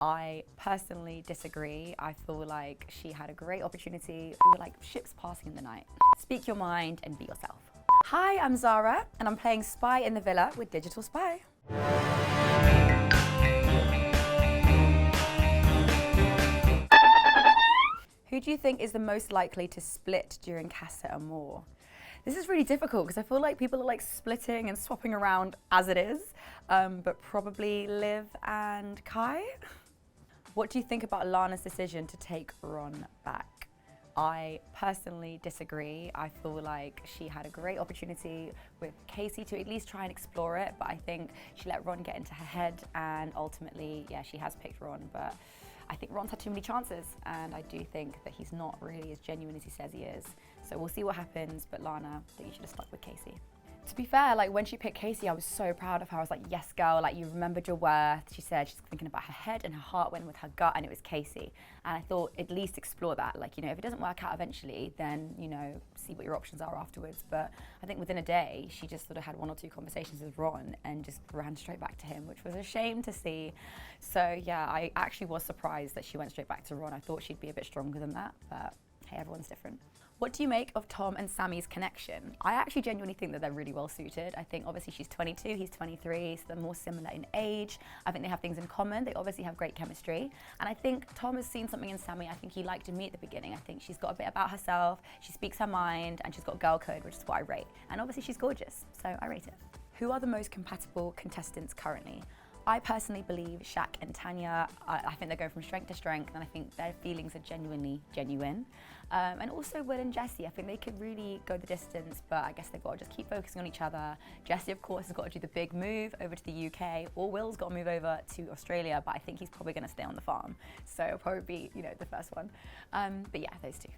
I personally disagree. I feel like she had a great opportunity. We were like ships passing in the night. Speak your mind and be yourself. Hi, I'm Zara, and I'm playing Spy in the Villa with Digital Spy. Who do you think is the most likely to split during Casa Amor? This is really difficult because I feel like people are like splitting and swapping around as it is, but probably Liv and Kai. What do you think about Lana's decision to take Ron back? I personally disagree. I feel like she had a great opportunity with Casey to at least try and explore it, but I think she let Ron get into her head, and ultimately, yeah, she has picked Ron, but I think Ron's had too many chances, and I do think that he's not really as genuine as he says he is. So we'll see what happens, but Lana, I think you should have stuck with Casey. To be fair, like when she picked Casey, I was so proud of her. I was like, yes, girl, like you remembered your worth. She said she's thinking about her head and her heart went with her gut, and it was Casey. And I thought at least explore that. Like, you know, if it doesn't work out eventually, then, you know, see what your options are afterwards. But I think within a day, she just sort of had 1 or 2 conversations with Ron and just ran straight back to him, which was a shame to see. So yeah, I actually was surprised that she went straight back to Ron. I thought she'd be a bit stronger than that, but hey, everyone's different. What do you make of Tom and Sammy's connection? I actually genuinely think that they're really well suited. I think obviously she's 22, he's 23, so they're more similar in age. I think they have things in common. They obviously have great chemistry. And I think Tom has seen something in Sammy I think he liked in me at the beginning. I think she's got a bit about herself, she speaks her mind, and she's got girl code, which is what I rate. And obviously she's gorgeous, so I rate it. Who are the most compatible contestants currently? I personally believe Shaq and Tanya, I think they're going from strength to strength, and I think their feelings are genuinely genuine. And also Will and Jessie, I think they could really go the distance, but I guess they've got to just keep focusing on each other. Jessie, of course, has got to do the big move over to the UK, or Will's got to move over to Australia, but I think he's probably going to stay on the farm. So it'll probably be, you know, the first one. But yeah, those two.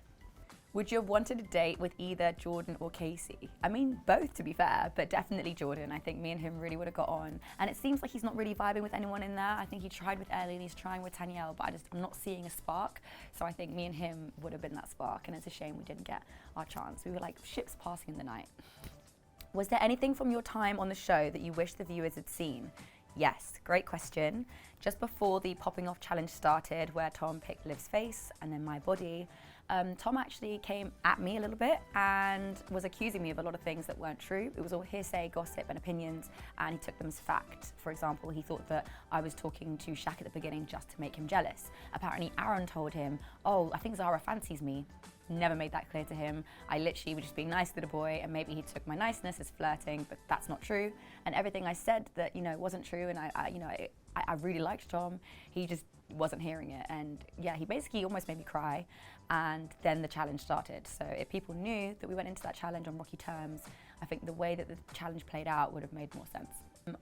Would you have wanted a date with either Jordan or Casey? I mean, both to be fair, but definitely Jordan. I think me and him really would have got on. And it seems like he's not really vibing with anyone in there. I think he tried with Ellie and he's trying with Tanyelle, but I'm not seeing a spark. So I think me and him would have been that spark, and it's a shame we didn't get our chance. We were like ships passing in the night. Was there anything from your time on the show that you wish the viewers had seen? Yes, great question. Just before the popping off challenge started, where Tom picked Liv's face and then my body, Tom actually came at me a little bit and was accusing me of a lot of things that weren't true. It was all hearsay, gossip and opinions, and he took them as fact. For example, he thought that I was talking to Shaq at the beginning just to make him jealous. Apparently Aaron told him, oh, I think Zara fancies me. Never made that clear to him. I literally was just being nice to the boy, and maybe he took my niceness as flirting, but that's not true. And everything I said that, you know, wasn't true, and I really liked Tom, he just wasn't hearing it. And yeah, he basically almost made me cry. And then the challenge started. So if people knew that we went into that challenge on rocky terms, I think the way that the challenge played out would have made more sense.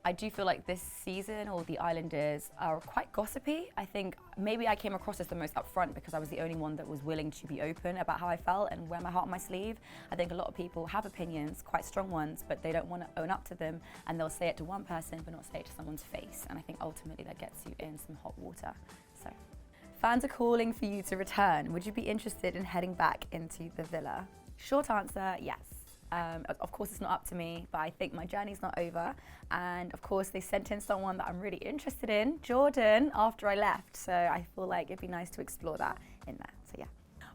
I do feel like this season, or the Islanders, are quite gossipy. I think maybe I came across as the most upfront because I was the only one that was willing to be open about how I felt and wear my heart on my sleeve. I think a lot of people have opinions, quite strong ones, but they don't want to own up to them, and they'll say it to one person but not say it to someone's face. And I think ultimately that gets you in some hot water. So, fans are calling for you to return. Would you be interested in heading back into the villa? Short answer, yes. Of course it's not up to me, but I think my journey's not over. And of course they sent in someone that I'm really interested in, Jordan, after I left. So I feel like it'd be nice to explore that in there, so yeah.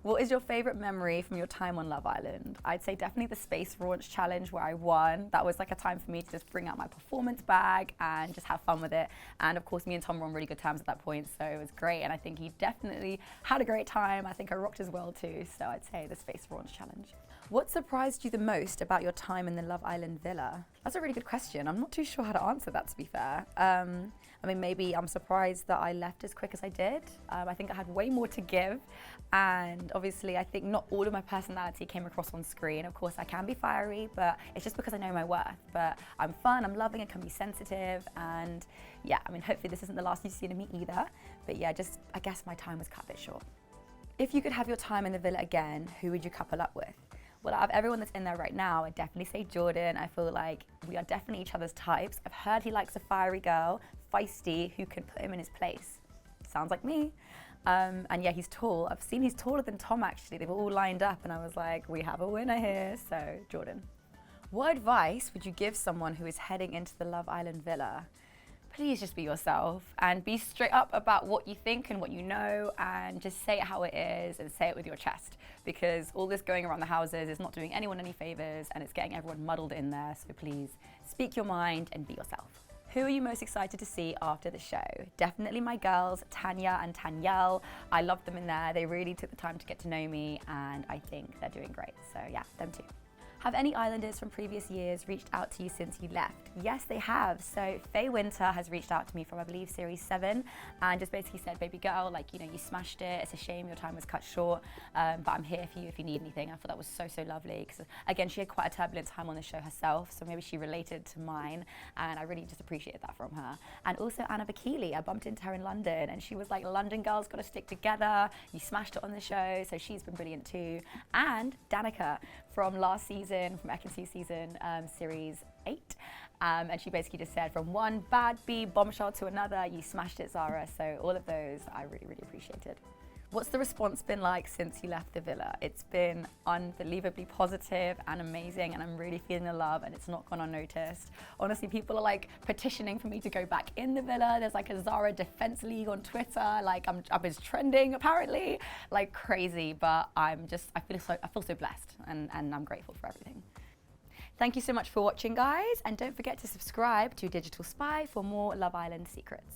What is your favorite memory from your time on Love Island? I'd say definitely the Space Launch Challenge where I won. That was like a time for me to just bring out my performance bag and just have fun with it. And of course, me and Tom were on really good terms at that point, so it was great. And I think he definitely had a great time. I think I rocked as well too, so I'd say the Space Launch Challenge. What surprised you the most about your time in the Love Island villa? That's a really good question. I'm not too sure how to answer that, to be fair. I mean, maybe I'm surprised that I left as quick as I did. I think I had way more to give. And obviously, I think not all of my personality came across on screen. Of course, I can be fiery, but it's just because I know my worth. But I'm fun, I'm loving, I can be sensitive. And yeah, I mean, hopefully this isn't the last you've seen of me either. But yeah, just, I guess my time was cut a bit short. If you could have your time in the villa again, who would you couple up with? Well, out of everyone that's in there right now, I'd definitely say Jordan. I feel like we are definitely each other's types. I've heard he likes a fiery girl, feisty, who can put him in his place. Sounds like me. And yeah, he's tall. I've seen he's taller than Tom, actually. They've all lined up, and I was like, we have a winner here. So, Jordan. What advice would you give someone who is heading into the Love Island villa? please just be yourself and be straight up about what you think and what you know, and just say it how it is and say it with your chest, because all this going around the houses is not doing anyone any favors and it's getting everyone muddled in there. So please speak your mind and be yourself. Who are you most excited to see after the show? Definitely my girls, Tanya and Tanyelle. I love them in there. They really took the time to get to know me and I think they're doing great. So yeah, them too. Have any Islanders from previous years reached out to you since you left? Yes, they have. So Faye Winter has reached out to me from, I believe, series 7, and just basically said, baby girl, like, you know, you smashed it. It's a shame your time was cut short, but I'm here for you if you need anything. I thought that was so, so lovely, because again, she had quite a turbulent time on the show herself, so maybe she related to mine, and I really just appreciated that from her. And also Anna-mae, I bumped into her in London, and she was like, London girls got to stick together. You smashed it on the show, so she's been brilliant too. And Danica from last season, from Ekin season series 8, and she basically just said, from one bad bee bombshell to another, you smashed it, Zara. So all of those I really, really appreciated. What's the response been like since you left the villa? It's been unbelievably positive and amazing, and I'm really feeling the love, and it's not gone unnoticed. Honestly, people are like petitioning for me to go back in the villa. There's like a Zara defense league on Twitter. Like I'm is trending apparently, like crazy. But I feel so blessed, and I'm grateful for everything. Thank you so much for watching, guys, and don't forget to subscribe to Digital Spy for more Love Island secrets.